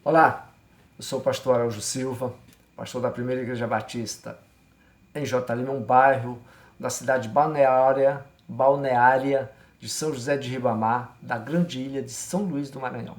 Olá, eu sou o pastor Araújo Silva, pastor da Primeira Igreja Batista em J. Lima, um bairro da cidade balneária de São José de Ribamar, da grande ilha de São Luís do Maranhão.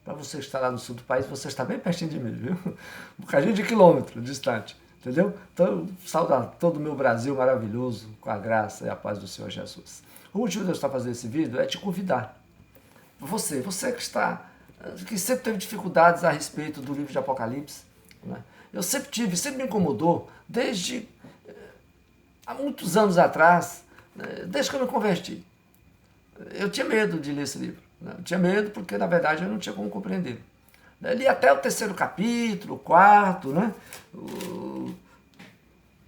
Para você que está lá no sul do país, você está bem pertinho de mim, viu? Um bocadinho de quilômetro distante, entendeu? Então, saudar todo o meu Brasil maravilhoso, com a graça e a paz do Senhor Jesus. O motivo de eu estar fazendo esse vídeo é te convidar. Você que sempre teve dificuldades a respeito do livro de Apocalipse, né? Eu sempre me incomodou, desde há muitos anos atrás, desde que eu me converti. Eu tinha medo de ler esse livro. Né? Eu tinha medo porque, na verdade, eu não tinha como compreender. Eu li até o terceiro capítulo, o quarto, né?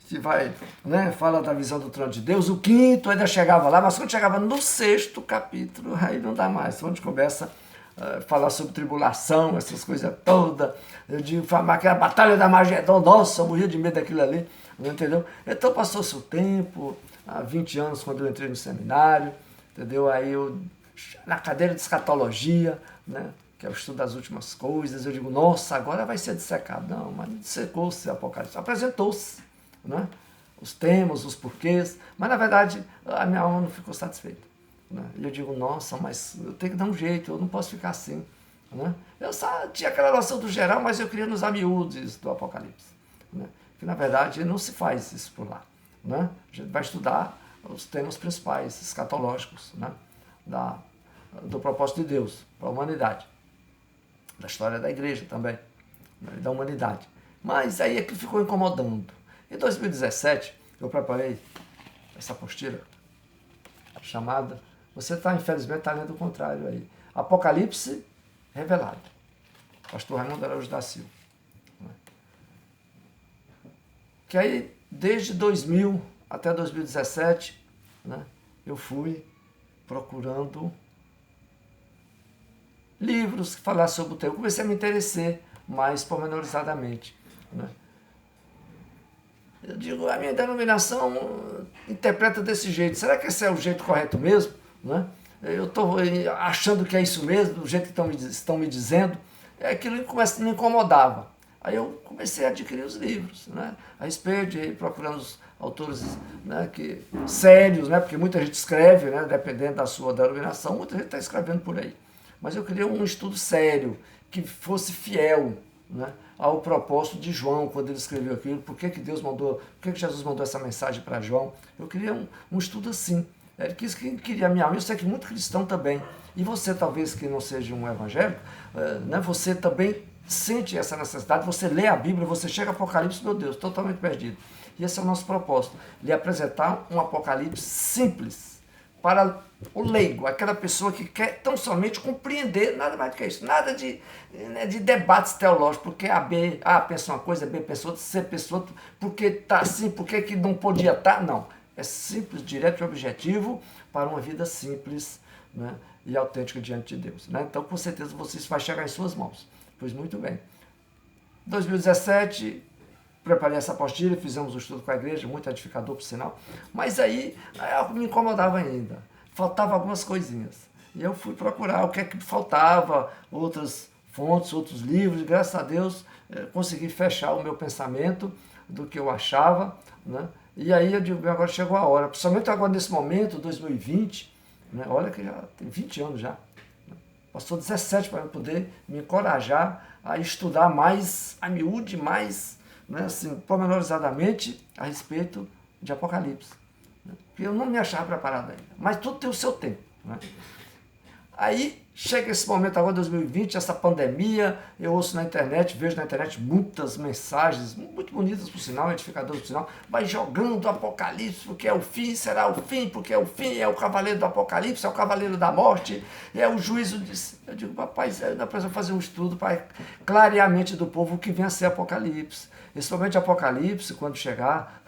Que vai, né, fala da visão do trono de Deus, o quinto ainda chegava lá, mas quando chegava no sexto capítulo, aí não dá mais, onde começa a falar sobre tribulação, essas coisas todas, eu digo, falar que a batalha da Magedon, nossa, eu morria de medo daquilo ali, entendeu? Então passou-se o tempo, há 20 anos, quando eu entrei no seminário, entendeu? Aí eu, na cadeira de escatologia, né, que é o estudo das últimas coisas, eu digo, nossa, agora vai ser dissecado. Não, mas não dissecou-se o Apocalipse, apresentou-se, né? Os temas, os porquês, mas na verdade a minha alma não ficou satisfeita. Né? E eu digo, nossa, mas eu tenho que dar um jeito, eu não posso ficar assim. Né? Eu só tinha aquela noção do geral, mas eu queria nos amiúdes do Apocalipse. Né? Que na verdade não se faz isso por lá. Né? A gente vai estudar os temas principais, escatológicos, né? Do propósito de Deus para a humanidade, da história da igreja também, né? Da humanidade. Mas aí é que ficou incomodando. Em 2017, eu preparei essa apostila chamada, você está, infelizmente, está lendo o contrário aí, Apocalipse Revelado, pastor Raimundo Araújo da Silva. Que aí, desde 2000 até 2017, né, eu fui procurando livros que falassem sobre o tema. Eu comecei a me interessar mais pormenorizadamente. Né? Eu digo, a minha denominação interpreta desse jeito. Será que esse é o jeito correto mesmo? Né? Eu estou achando que é isso mesmo, do jeito que estão me dizendo. Aquilo me incomodava. Aí eu comecei a adquirir os livros, né? A respeito, procurando os autores, né, sérios, né? Porque muita gente escreve, né? Dependendo da sua denominação, muita gente está escrevendo por aí. Mas eu queria um estudo sério, que fosse fiel, né, ao propósito de João, quando ele escreveu aquilo, por que Deus mandou, por que Jesus mandou essa mensagem para João. Eu queria um estudo assim. Ele queria a minha alma, eu sei que muito cristão também. E você, talvez, que não seja um evangélico, né, você também sente essa necessidade, você lê a Bíblia, você chega ao Apocalipse, meu Deus, totalmente perdido. E esse é o nosso propósito, lhe apresentar um Apocalipse simples, para o leigo, aquela pessoa que quer tão somente compreender, nada mais do que isso, nada de debates teológicos, porque A pensa uma coisa, B pensa outra, C pensa outra, porque está assim, por que não podia estar, não. É simples, direto e objetivo, para uma vida simples, né, e autêntica diante de Deus. Né? Então, com certeza, você vai chegar em suas mãos. Pois muito bem. 2017, preparei essa apostila, fizemos um estudo com a igreja, muito edificador, por sinal. Mas aí algo me incomodava ainda. Faltava algumas coisinhas. E eu fui procurar o que é que faltava, outras fontes, outros livros, e graças a Deus consegui fechar o meu pensamento do que eu achava. Né? E aí eu digo, agora chegou a hora. Principalmente agora nesse momento, 2020, né? Olha que já tem 20 anos já. Passou 17 para eu poder me encorajar a estudar mais a miúde, mais, né, assim, pormenorizadamente a respeito de Apocalipse. Né? Porque eu não me achava preparado ainda. Mas tudo tem o seu tempo. Né? Aí chega esse momento agora, 2020, essa pandemia, eu ouço na internet, vejo na internet muitas mensagens, muito bonitas por sinal, edificadoras por sinal, vai jogando o Apocalipse, porque é o fim, será o fim, porque é o fim, é o cavaleiro do Apocalipse, é o cavaleiro da morte, é o juízo de... Eu digo, papai, nós precisamos fazer um estudo para clarear a mente do povo o que vem a ser Apocalipse. Esse momento de Apocalipse, quando chegar,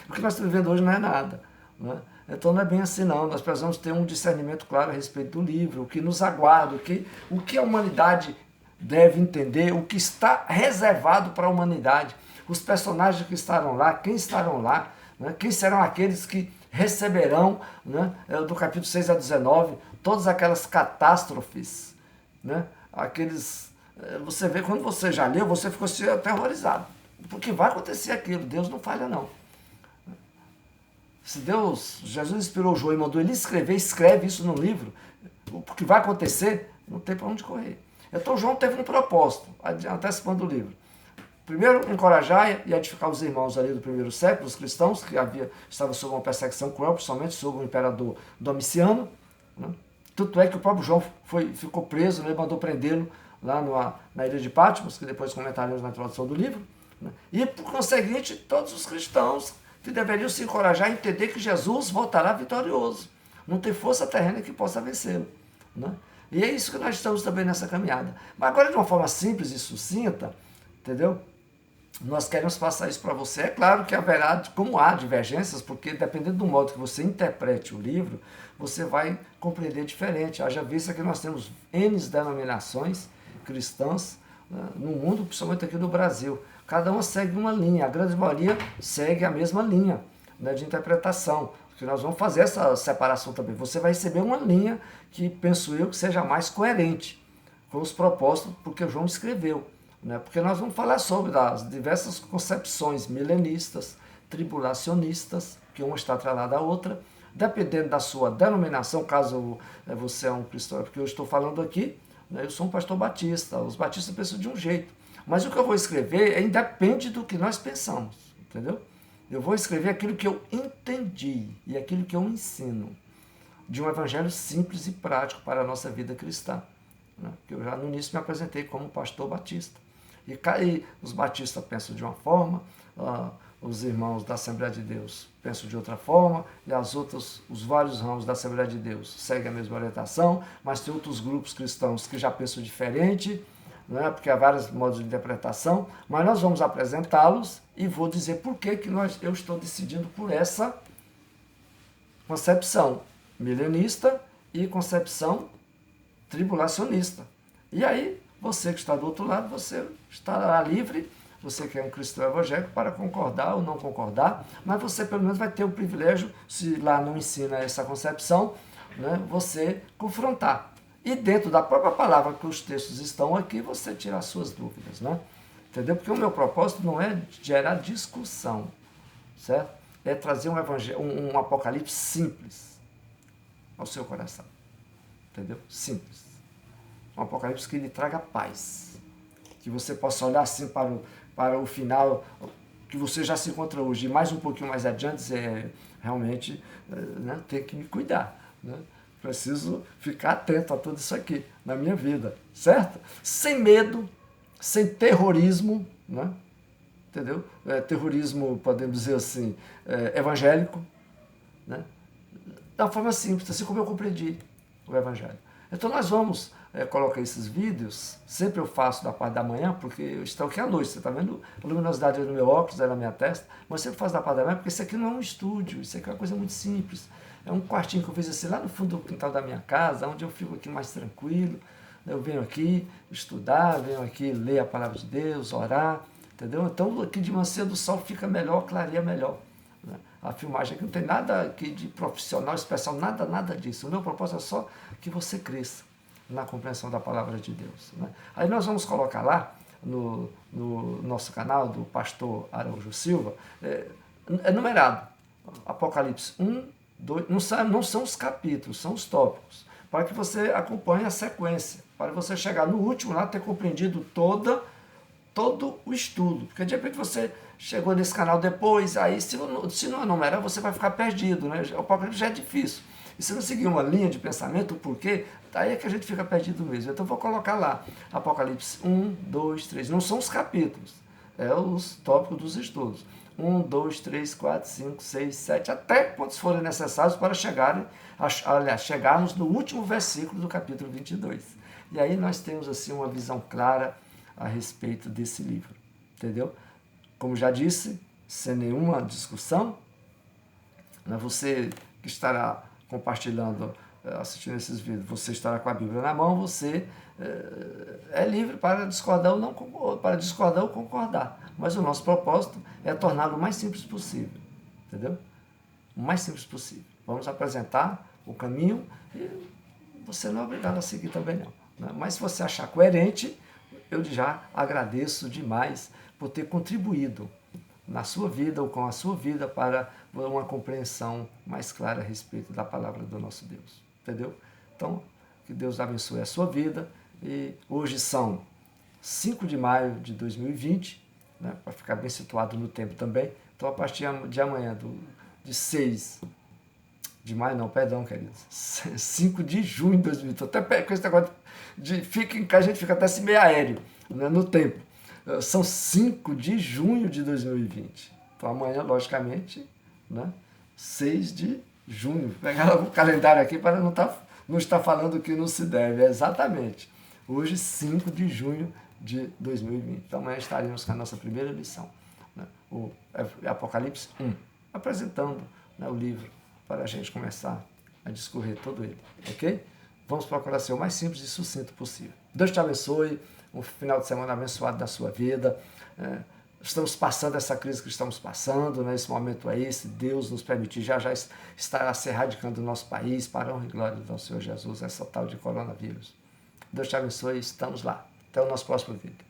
o que nós estamos vivendo hoje não é nada, não é? Então não é bem assim não, nós precisamos ter um discernimento claro a respeito do livro, o que nos aguarda, o que a humanidade deve entender, o que está reservado para a humanidade, os personagens que estarão lá, quem estarão lá, né? Quem serão aqueles que receberão, né, do capítulo 6 a 19, todas aquelas catástrofes, né, aqueles você vê, quando você já leu, você ficou assim, aterrorizado. Porque vai acontecer aquilo, Deus não falha não. Se Jesus inspirou João e mandou ele escrever, escreve isso no livro, porque vai acontecer, não tem para onde correr. Então João teve um propósito, antecipando o livro. Primeiro, encorajar e edificar os irmãos ali do primeiro século, os cristãos, que estavam sob uma perseguição cruel, principalmente sob o imperador Domiciano. Né? Tanto é que o próprio João ficou preso, né? Mandou prendê-lo lá na ilha de Patmos, que depois comentaremos na introdução do livro. Né? E, por conseguinte, todos os cristãos que deveriam se encorajar a entender que Jesus voltará vitorioso. Não tem força terrena que possa vencê-lo. Né? E é isso que nós estamos também nessa caminhada. Mas agora, de uma forma simples e sucinta, entendeu? Nós queremos passar isso para você. É claro que haverá, como há divergências, porque dependendo do modo que você interprete o livro, você vai compreender diferente. Haja vista que nós temos N denominações cristãs, né, no mundo, principalmente aqui no Brasil. Cada uma segue uma linha, a grande maioria segue a mesma linha, né, de interpretação. Porque nós vamos fazer essa separação também. Você vai receber uma linha que, penso eu, que seja mais coerente com os propósitos, porque o João escreveu. Né? Porque nós vamos falar sobre as diversas concepções milenistas, tribulacionistas, que uma está atrelada à outra, dependendo da sua denominação, caso você é um cristão, porque eu estou falando aqui, né, eu sou um pastor batista, os batistas pensam de um jeito, mas o que eu vou escrever independe do que nós pensamos, entendeu? Eu vou escrever aquilo que eu entendi e aquilo que eu ensino, de um evangelho simples e prático para a nossa vida cristã. Né? Eu já no início me apresentei como pastor batista. E os batistas pensam de uma forma, os irmãos da Assembleia de Deus pensam de outra forma, e os vários ramos da Assembleia de Deus seguem a mesma orientação, mas tem outros grupos cristãos que já pensam diferente, né, porque há vários modos de interpretação, mas nós vamos apresentá-los e vou dizer por que eu estou decidindo por essa concepção milenista e concepção tribulacionista. E aí, você que está do outro lado, você estará livre, você que é um cristão evangélico, para concordar ou não concordar, mas você pelo menos vai ter o privilégio, se lá não ensina essa concepção, né, você confrontar. E dentro da própria palavra que os textos estão aqui, você tira as suas dúvidas, né? Entendeu? Porque o meu propósito não é gerar discussão, certo? É trazer um apocalipse simples ao seu coração, entendeu? Simples. Um apocalipse que lhe traga paz, que você possa olhar assim para o final, que você já se encontra hoje, e mais um pouquinho mais adiante, realmente, né, tem que me cuidar, né? Preciso ficar atento a tudo isso aqui na minha vida, certo? Sem medo, sem terrorismo, né? Entendeu? Terrorismo, podemos dizer assim, evangélico, né? Da forma simples, assim como eu compreendi o evangelho. Então nós vamos colocar esses vídeos, sempre eu faço da parte da manhã, porque eu estou aqui à noite, você está vendo a luminosidade no meu óculos, na minha testa, mas sempre faço da parte da manhã, porque isso aqui não é um estúdio, isso aqui é uma coisa muito simples. É um quartinho que eu fiz assim lá no fundo do quintal da minha casa, onde eu fico aqui mais tranquilo. Eu venho aqui estudar, venho aqui ler a palavra de Deus, orar, entendeu? Então aqui de manhã cedo o sol fica melhor, clareia melhor. Né? A filmagem aqui não tem nada aqui de profissional, especial, nada disso. O meu propósito é só que você cresça na compreensão da palavra de Deus. Né? Aí nós vamos colocar lá no nosso canal do pastor Araújo Silva, é numerado, Apocalipse 1, 2, não são os capítulos, são os tópicos, para que você acompanhe a sequência, para você chegar no último lá, ter compreendido todo o estudo, porque de repente você chegou nesse canal depois, aí se não enumerar, você vai ficar perdido, né? O Apocalipse já é difícil, e se não seguir uma linha de pensamento, o porquê, daí é que a gente fica perdido mesmo. Então vou colocar lá, Apocalipse 1, 2, 3, não são os capítulos, é os tópicos dos estudos. 1, 2, 3, 4, 5, 6, 7, até quantos forem necessários para chegarmos no último versículo do capítulo 22. E aí nós temos assim uma visão clara a respeito desse livro, entendeu? Como já disse, sem nenhuma discussão, né, você que estará compartilhando, assistindo esses vídeos, você estará com a Bíblia na mão, você é livre para discordar ou concordar. Mas o nosso propósito é torná-lo o mais simples possível, entendeu? O mais simples possível. Vamos apresentar o caminho e você não é obrigado a seguir também não. Né? Mas se você achar coerente, eu já agradeço demais por ter contribuído na sua vida ou com a sua vida para uma compreensão mais clara a respeito da palavra do nosso Deus. Entendeu? Então, que Deus abençoe a sua vida. E hoje são 5 de maio de 2020, né, para ficar bem situado no tempo também. Então, a partir de amanhã, de 6 de maio, não, perdão, queridos, 5 de junho de 2020. Estou até com esse negócio que a gente fica até assim meio aéreo, né, no tempo. São 5 de junho de 2020. Então, amanhã, logicamente, né, 6 de junho. Vou pegar o calendário aqui para não estar falando que não se deve. Exatamente. Hoje, 5 de junho de 2020. Então, amanhã estaremos com a nossa primeira lição, né, o Apocalipse 1, apresentando, né, o livro para a gente começar a discorrer todo ele, ok? Vamos procurar ser o mais simples e sucinto possível. Deus te abençoe, um final de semana abençoado da sua vida. Estamos passando essa crise que estamos passando, né? Esse momento aí, se Deus nos permitir, já estará se erradicando do nosso país, para a honra e glória do nosso Senhor Jesus, essa tal de coronavírus. Deus te abençoe, estamos lá. Até o nosso próximo vídeo.